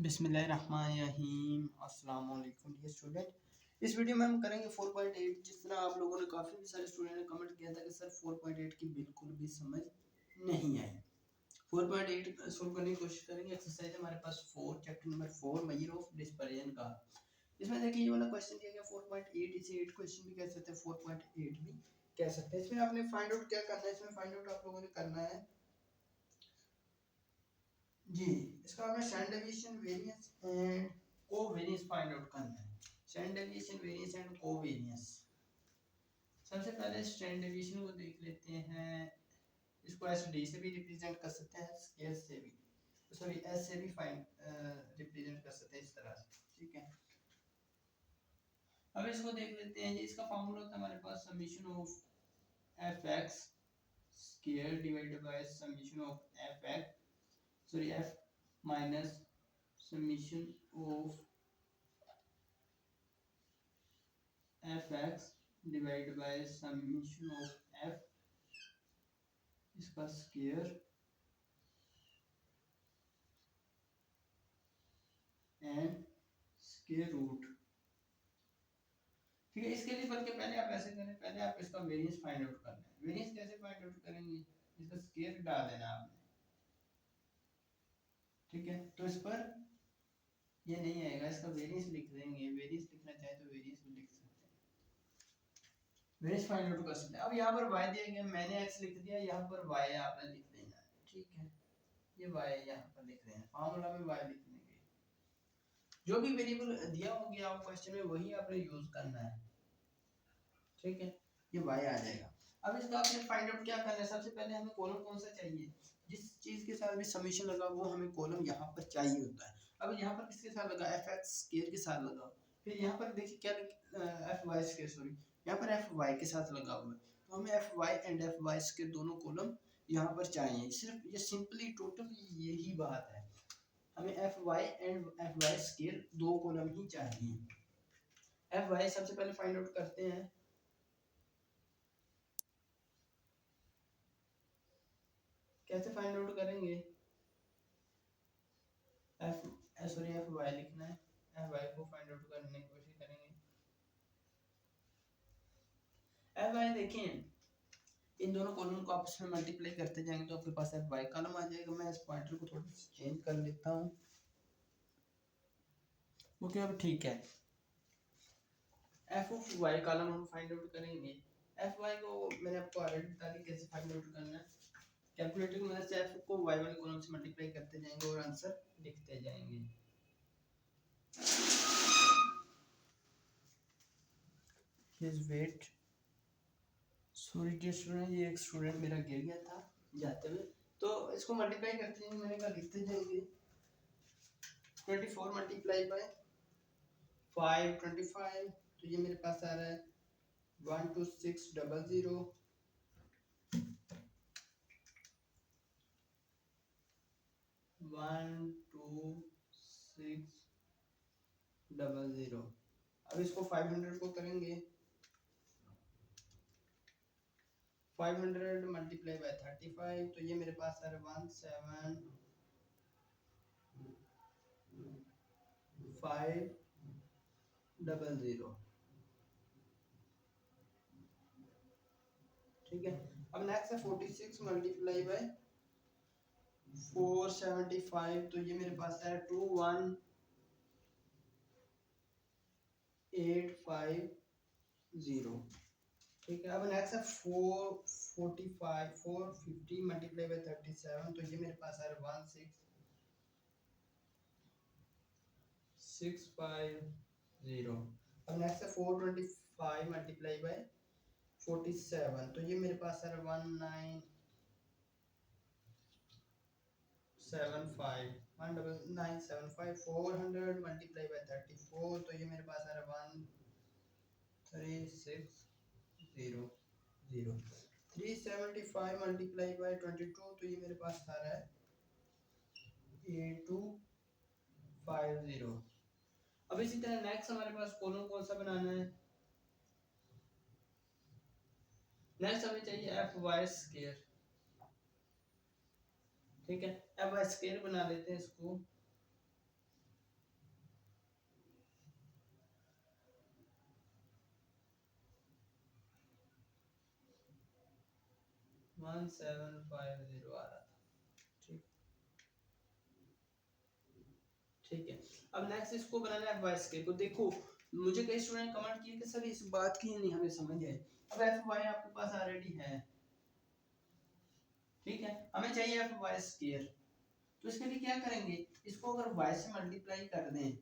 बिस्मिल्लाहिर्रहमानिर्रहीम अस्सलाम वालेकुम डियर स्टूडेंट। इस वीडियो में हम करेंगे 4.8। जिस तरह आप लोगों ने काफ़ी सारे स्टूडेंट ने कमेंट किया था कि सर 4.8 की बिल्कुल भी समझ नहीं आई। 4.8 सोल्व करने की कोशिश करेंगे। एक्सरसाइज हमारे पास 4 chapter number 4 measure of dispersion का। इसमें देखिए ये वाला क्वेश्चन दिया गया 4.8, इसे 8 क्वेश्चन भी कह सकते हैं, 4.8 भी कह सकते हैं। इसमें आपने फाइंड आउट क्या करना है, इसमें फाइंड आउट आप लोगों ने करना है जी, इसका हमें standard deviation variance and covariance find out करना है। Standard deviation variance and covariance. सबसे पहले स्टैंडर्ड डेविएशन को देख लेते हैं। इसको एस डी से भी रिप्रेजेंट कर सकते हैं, स्केल से भी, सॉरी एस से भी फाइंड रिप्रेजेंट कर सकते हैं इस तरह से, ठीक है। अब इसको देख लेते हैं जी। इसका फार्मूला होता है हमारे पास summation of f x square divided by summation of f x, sorry f minus summation of fx divided by summation of f इसका स्क्वायर एंड स्क्वायर रूट, ठीक है। इसके लिए बल्कि पहले आप ऐसे करें, पहले आप इसका वेरिएंस फाइंड आउट करना है। वेरिएंस कैसे फाइंड आउट करेंगे, इसका स्क्वायर डाल देना आपने, ठीक है। तो इस पर ये नहीं आएगा, इसका वेरिएंस लिख देंगे। वेरिएंस लिखना चाहे तो वेरिएंस भी लिख सकते हैं, वेरिएंस फाइंड आउट कर सकते हैं। अब यहाँ पर y दिया गया, मैंने x लिख दिया, यहाँ पर y आपने लिख देना है, ठीक है। ये y यहाँ पर लिख रहे हैं, फार्मूला में y लिख देंगे। जो भी वेरिएबल दिया हो गया आप क्वेश्चन में वही आपने यूज करना है, ठीक है। ये y आ जाएगा। अब इसका आपने फाइंड आउट क्या करना है। सबसे पहले हमें कॉलम कौन सा चाहिए, जिस चीज के साथ भी समीशन लगा वो हमें कॉलम यहाँ पर चाहिए होता है। अब यहाँ पर किसके साथ लगा, एफ एक्स स्क्वायर के साथ लगा। फिर यहाँ पर देखिए क्या एफ वाई स्क्वायर, सॉरी यहाँ पर एफ वाई के साथ लगा हुआ है। तो हमें F Y and F Y square दोनों कॉलम यहाँ पर चाहिए। सिर्फ ये सिंपली टोटल यही बात है, हमें F Y and F Y square दो कॉलम ही चाहिए। एफ वाई सबसे पहले फाइंड आउट करते हैं। कैसे फाइंड आउट करेंगे, एफ सॉरी एफ वाई लिखना है, एफ वाई को फाइंड आउट करने की कोशिश करेंगे। एफ वाई देखें, इन दोनों कॉलम को आपस में मल्टीप्लाई करते जाएंगे तो आपके पास एफ वाई कॉलम आ जाएगा। मैं इस पॉइंटर को थोड़ा सा चेंज कर लेता हूँ, ओके। अब ठीक है, एफ ऑफ वाई कॉलम हम फाइंड आउट करेंगे। एफ वाई को मैंने आपको ऑलरेडी बता दी कैसे फाइंड आउट करना है। कैलकुलेटर की मदद से एफ को वाई वाले कॉलम से मल्टीप्लाई करते जाएंगे और आंसर लिखते जाएंगे। Please wait, sorry dear student, ये एक स्टूडेंट मेरा गिर गया था जाते हुए, तो इसको मल्टीप्लाई करते जाएंगे। मैंने कहा लिखते जाएंगे। 24 मल्टीप्लाई बाय 525, तो ये मेरे पास आ रहा है 12600 12600। अब इसको 500 को करेंगे, 500 मल्टीप्लाई बाय 35, तो ये मेरे पास आ रहा है 17500, ठीक है। अब नेक्स्ट है 46 मल्टीप्लाई बाय 475, तो ये मेरे पास है 21850, ठीक है। अब नेक्स्ट है 450 मल्टीप्लाई बाय 37, तो ये मेरे पास आ रहा है 16650। अब नेक्स्ट है 425 मल्टीप्लाई बाय 47, तो ये मेरे पास आ रहा है 1975 400 मल्टीप्लाई बाय 34, तो ये मेरे पास आ रहा है 13600। 375 मल्टीप्लाई बाय 22, तो ये मेरे पास आ रहा है 8250। अब इसी तरह नेक्स्ट हमारे पास कॉलम कौन सा बनाना है, नेक्स्ट हमें चाहिए एफ वाई स्क्वायर, ठीक है। एफ वाई स्क्वायर बना लेते हैं इसको। 1750 आ रहा था। ठीक ठीक है। अब नेक्स्ट इसको बनाना है वाई स्केयर को। देखो मुझे कई स्टूडेंट कमेंट किए कि सर इस बात की नहीं हमें समझ आई। अब एफ वाई आपके पास ऑलरेडी है, ठीक है, हमें चाहिए एफ वाई स्केयर। तो इसके लिए क्या करेंगे, इसको अगर y से मल्टीप्लाई कर दें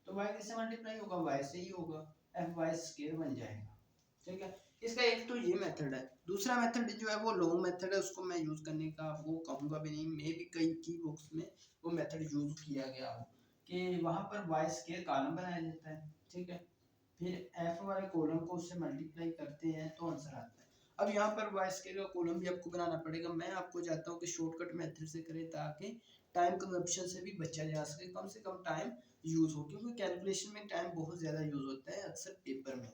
तो y किससे मल्टीप्लाई होगा, y से ही होगा, एफ वाई स्केयर बन जाएगा। ठीक है, इसका एक तो ये मेथड है। दूसरा मेथड जो है वो लॉन्ग मेथड है, उसको मैं यूज करने का वो कहूंगा भी नहीं, मे भी कई की बुक्स में वो मेथड यूज किया गया हो कि वहां पर y स्केयर कॉलम बनाया जाता है। ठीक है, फिर एफ वाले कॉलम को उससे मल्टीप्लाई करते हैं तो आंसर आता है। अब यहाँ पर वाई स्केयर का कॉलम भी आपको बनाना पड़ेगा। मैं आपको चाहता हूँ कि शॉर्टकट मेथड से करें ताकि टाइम कंजप्शन से भी बचा जा सके, कम से कम टाइम यूज हो, क्योंकि कैलकुलेशन में टाइम बहुत ज़्यादा यूज होता है अक्सर पेपर में।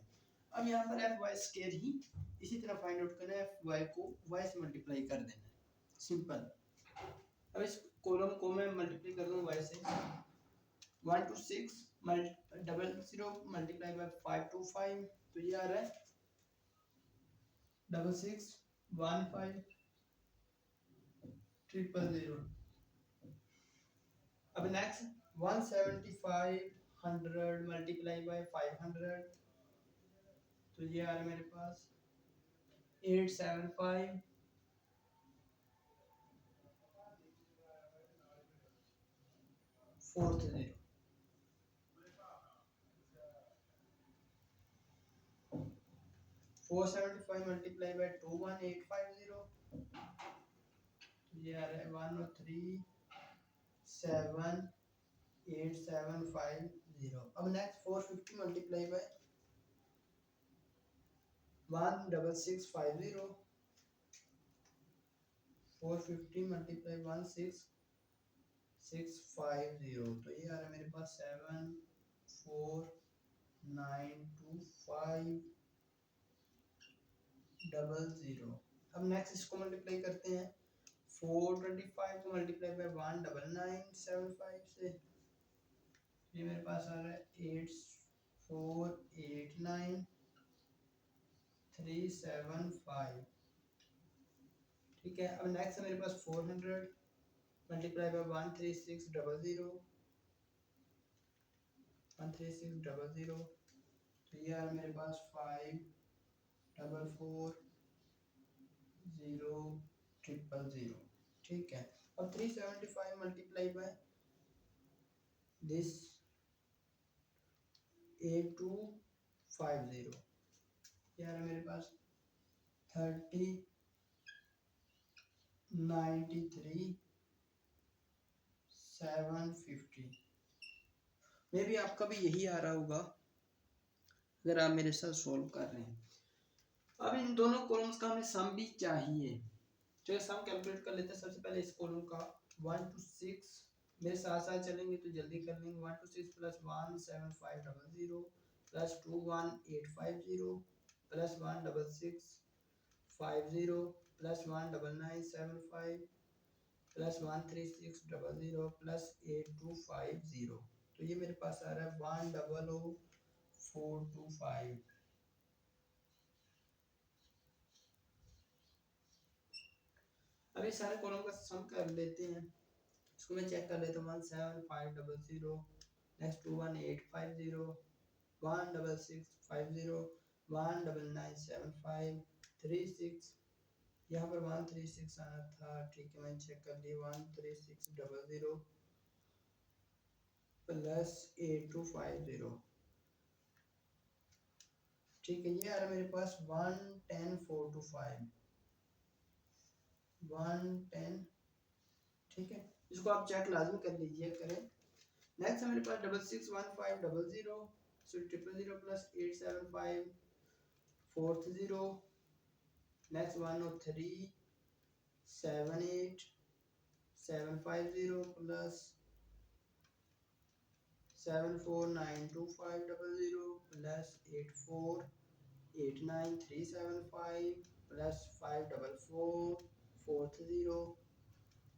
अब यहाँ पर एफ वाई स्केयर ही इसी तरह फाइंड आउट करना है, एफ वाई को वाई से मल्टीप्लाई कर देना है, सिंपल। अब इस कॉलम को मैं मल्टीप्लाई कर दूँ वाई से, 1 to 6 00 मल्टीप्लाई बाय 5 to 5, तो ये आ रहा है 6615 अब नेक्स्ट 175 मल्टीप्लाई बाय 500, तो ये आ रहा है मेरे पास 875 40 475 मल्टीप्लाई बाय 21850, तो ये आ रहा है 10378750। अब नेक्स्ट 450 मल्टीप्लाई बाय 16650, 450 मल्टीप्लाई 16650, तो ये आ रहा है मेरे पास 7492500। अब नेक्स्ट इसको मल्टीप्लाई करते हैं 425 को मल्टीप्लाई बाय 19975 से, ये मेरे पास आ रहा है 8489375। ठीक है, अब नेक्स्ट है मेरे पास 400 मल्टीप्लाई बाय 13600, 13600, तो ये आ रहा है मेरे पास 544000। ठीक है, अब 375 मल्टीप्लाई बाय दिस 8250, ये आ रहा है मेरे पास 3093750। मे भी आपका भी यही आ रहा होगा अगर आप मेरे साथ सॉल्व कर रहे हैं। अब इन दोनों कॉलम्स का हमें सम भी चाहिए। चलिए सम कैलकुलेट कर लेते हैं। सबसे पहले इस कॉलम का 1 to 6 मेरे साथ साथ चलेंगे तो जल्दी कर लेंगे। 1 to 6 plus 17500 plus 21850 plus 16650 plus 19975 plus 13600 plus 8250, तो ये मेरे पास आ रहा है 100425। अभी सारे कॉलम का सम कर लेते हैं। इसको मैं चेक कर लेता हूँ। 17500 नेक्स्ट 21850 16650 19975 36, यहाँ पर 136 आना था। ठीक है, मैंने चेक कर लिया। 13600 प्लस 8250, ठीक है, ये आ रहा है मेरे पास 110425 110। ठीक है, इसको आप चेक लाजमी कर लीजिए करें। नेक्स्ट है मेरे पास 661500 000 plus 87540, next 10378750 plus 7492500 plus 8489375 plus 54440,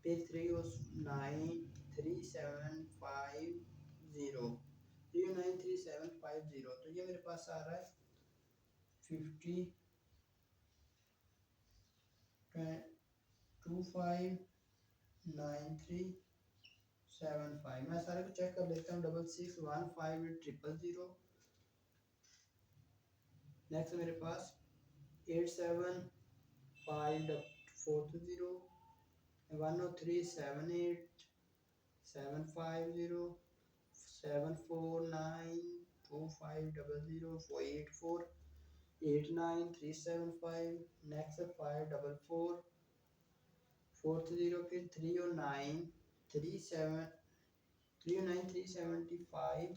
page 3093750 3093750, तो ये मेरे पास आ रहा है 50 259375। मैं सारे को चेक कर लेता हूँ। 66158000। नेक्स्ट मेरे पास 875420, 1037875, 7492500484, 89375। नेक्स्ट 544 फिर 309 375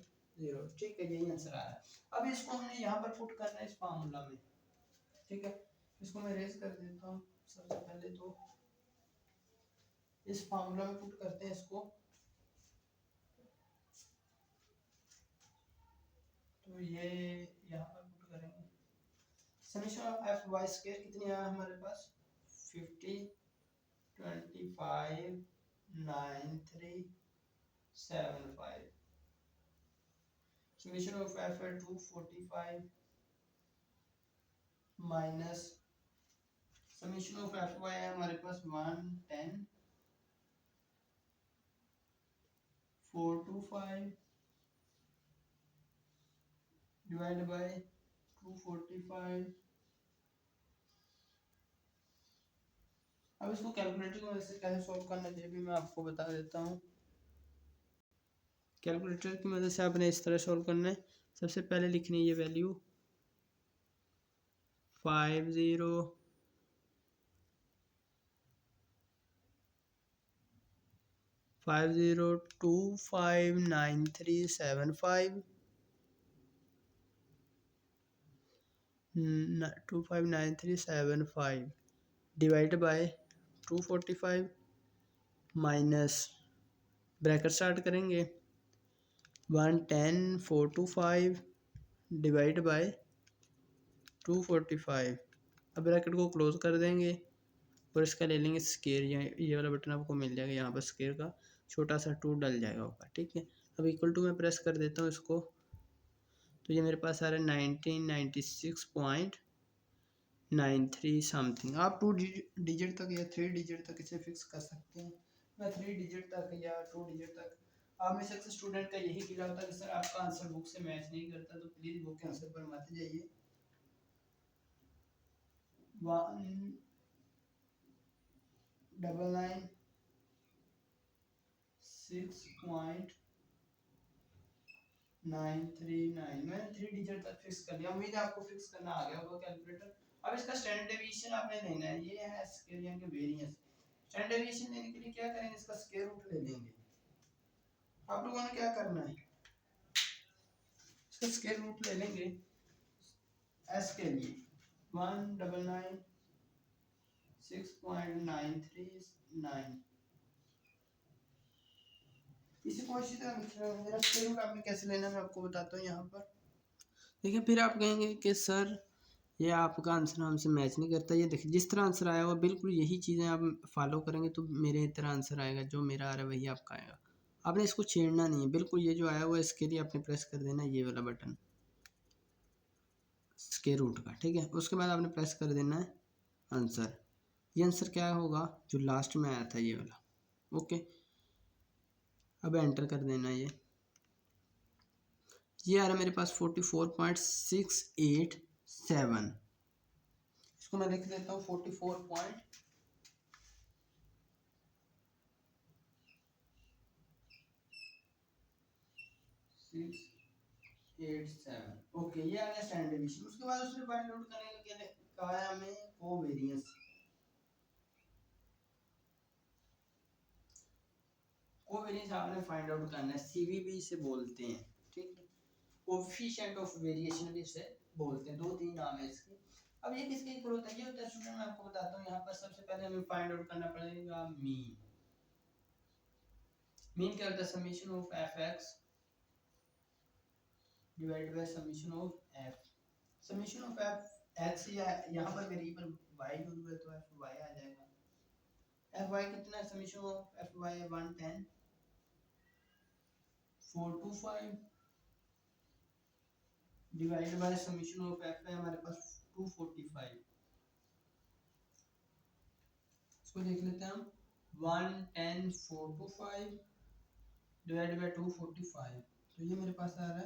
ठीक है, यही आंसर आ रहा है। अब इसको हमने यहाँ पर पुट करना है इस फार्मूला में, ठीक है। इसको मैं रेज कर देता हूँ। सबसे पहले तो इस फार्मूला में पुट करते हैं इसको। तो ये यहाँ पर पुट करेंगे। Summation of F Y square कितनी आया हमारे पास 50 25 9375। समीशन ऑफ एफ है 245 minus summation of F Y है हमारे पास 110 425 डिवाइड बाय 245। अब इसको कैलकुलेटर की मदद से कैसे सॉल्व करना है ये भी मैं आपको बता देता हूँ। कैलकुलेटर की मदद से आपने इस तरह सॉल्व करना है। सबसे पहले लिखनी है ये value 50 50259375 259375 divide by 245 minus bracket start करेंगे 110 425 डिवाइड बाय 245। अब ब्रैकेट को क्लोज कर देंगे और इसका ले लेंगे स्केयर। ये वाला बटन आपको मिल जाएगा, यहाँ पर स्केयर का छोटा सा 2 डल जाएगा ऊपर, ठीक है। अब इक्वल टू में प्रेस कर देता हूँ इसको, तो ये मेरे पास आ रहा है 1996.93 समथिंग। आप 2 डिजिट तक या 3 डिजिट तक इसे फिक्स कर सकते हैं। मैं 3 डिजिट तक या 2 डिजिट तक। आप में से अक्सर स्टूडेंट का यही गिला होता है कि सर आपका आंसर बुक से मैच नहीं करता, तो प्लीज़ बुक के आंसर पर मत जाइए। 1996.939 मैंने 3 डिजिट तक फिक्स कर दिया। उम्मीद है आपको फिक्स करना आ गया होगा कैलकुलेटर। अब इसका स्टैंडर्ड डेविएशन आपने लेना है, ये है स्केयर यानी कि वेरिएंस। स्टैंडर्ड डेविएशन लेने के लिए क्या करेंगे, इसका स्क्वायर रूट ले लेंगे। आप लोगों ने क्या करना है, इसका स्क्वायर रूट ले लेंगे। एस के लिए 199.6.939 इसी को इसी तरह लिख रहे हैं। मेरा स्क्वायर रूट आपने कैसे लेना है मैं आपको बताता हूँ यहाँ पर। देखिए फिर आप कहेंगे कि सर ये आपका आंसर हमसे मैच नहीं करता। ये देखिए जिस तरह आंसर आया हुआ बिल्कुल यही चीज़ें आप फॉलो करेंगे तो मेरे तरह आंसर आएगा। जो मेरा आ रहा है वही आपका आएगा। आपने इसको छेड़ना नहीं है, बिल्कुल ये जो आया हुआ है इसके लिए आपने प्रेस कर देना ये वाला बटन स्क्वायर रूट का, ठीक है। उसके बाद आपने प्रेस कर देना है आंसर। ये आंसर क्या होगा जो लास्ट में आया था ये वाला, ओके। अब एंटर कर देना ये आ रहा है मेरे पास 44.687। इसको मैं लिख देता हूँ 44.687, ओके। ये आ गया स्टैंडर्ड डेविएशन। उसके बाद उसने फाइंड आउट करने का क्या कहा है हमें, कोवेरिएंस। कोवेरिएंस आपने फाइंड आउट करना है, सीवीबी से बोलते हैं, ठीक है। कोएफिशिएंट ऑफ वेरिएशन भी इसे बोलते हैं, 2-3 नाम है इसके। अब ये किसके इक्वल होता है, ये होता है स्टूडेंट, मैं आपको बताता हूँ। यहाँ पर सबसे पहले हमें फाइंड आउट करना पड़ेगा मीन। मीन क्या होता है, summation of f x divide by summation of F. Summation of f x या यहाँ पर वेरिएबल वाई यूज हुआ तो एफ वाई आ जाएगा। एफ वाई कितना है, summation of F Y 110 425 divide by summation of F है हमारे पास 245। इसको देख लेते हैं हम 110 4 to 5 डिवाइड बाय 245, तो ये मेरे पास आ रहा है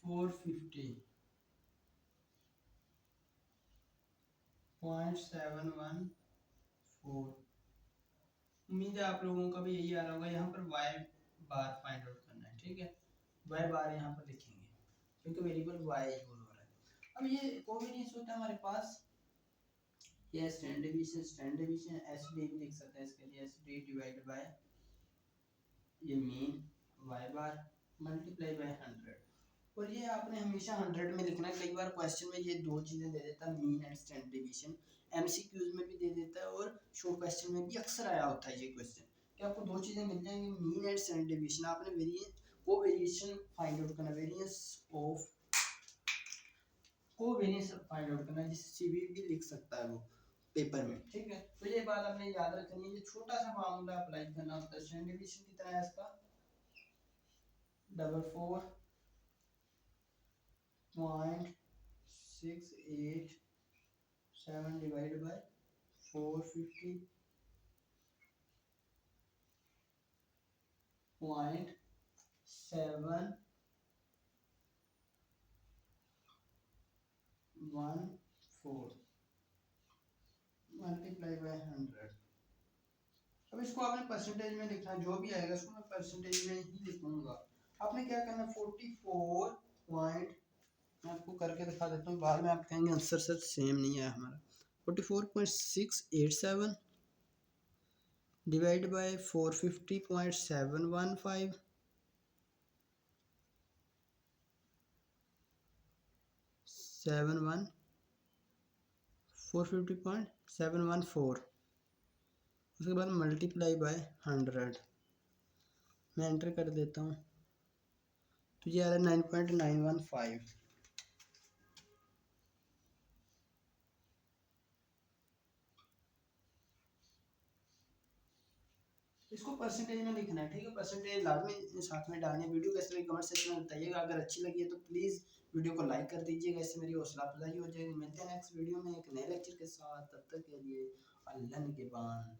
450.714। उम्मीद है आप लोगों का भी यही आ रहा होगा। यहाँ पर y बार फाइंड आउट करना है, ठीक है। y बार यहाँ पर लिखेंगे क्योंकि वेरिएबल y यूज हो रहा है। अब ये कोवेरिएंस होता है हमारे पास, ये स्टैंडर्ड डिवीजन एसडी भी लिख सकते हैं इसके लिए, एसडी डिवाइड बाय ये mean y bar multiply by 100। और ये आपने हमेशा 100 में लिखना है। कई बार क्वेश्चन में ये दो चीज़ें दे देता है, mean and standard division. MCQs में भी दे देता है और शॉर्ट क्वेश्चन में भी अक्सर आया होता है ये क्वेश्चन कि आपको दो चीज़ें मिल जाएंगी, मीन एंड स्टैंडर्ड डिवीजन। आपने कोवेरिएशन फाइंड आउट करना, variance of covariance find out करना, जिसे सीवी भी लिख सकता है वो पेपर में, ठीक है। तो ये बात आपने याद रखनी है, ये छोटा सा फार्मूला अप्लाई करना होता है। स्टैंडर्ड डिवीजन कितना है इसका 44.687 डिवाइड बाय 450.714 मल्टीप्लाई बाय 100। अब इसको आपने परसेंटेज में लिखना है, जो भी आएगा इसको मैं परसेंटेज में ही लिखूंगा। आपने क्या करना, 44 पॉइंट, मैं आपको करके दिखा देता हूँ, बाद में आप कहेंगे आंसर सर सेम नहीं है हमारा। 44.687 डिवाइड बाय 450.715 450.714, उसके बाद मल्टीप्लाई बाय 100। मैं एंटर कर देता हूँ तो ये आ रहा है 9.915। इसको परसेंटेज में लिखना है, ठीक है। परसेंटेज लाजमी साथ में डालनी है। वीडियो कैसे लगी कमेंट सेक्शन में बताइएगा। अगर अच्छी लगी है तो प्लीज़ वीडियो को लाइक कर दीजिएगा, इससे मेरी हौसला अफजाई हो जाएगी। मिलते हैं नेक्स्ट वीडियो में एक नए लेक्चर के साथ, तब तक के लिए अल्लाह निगहबान।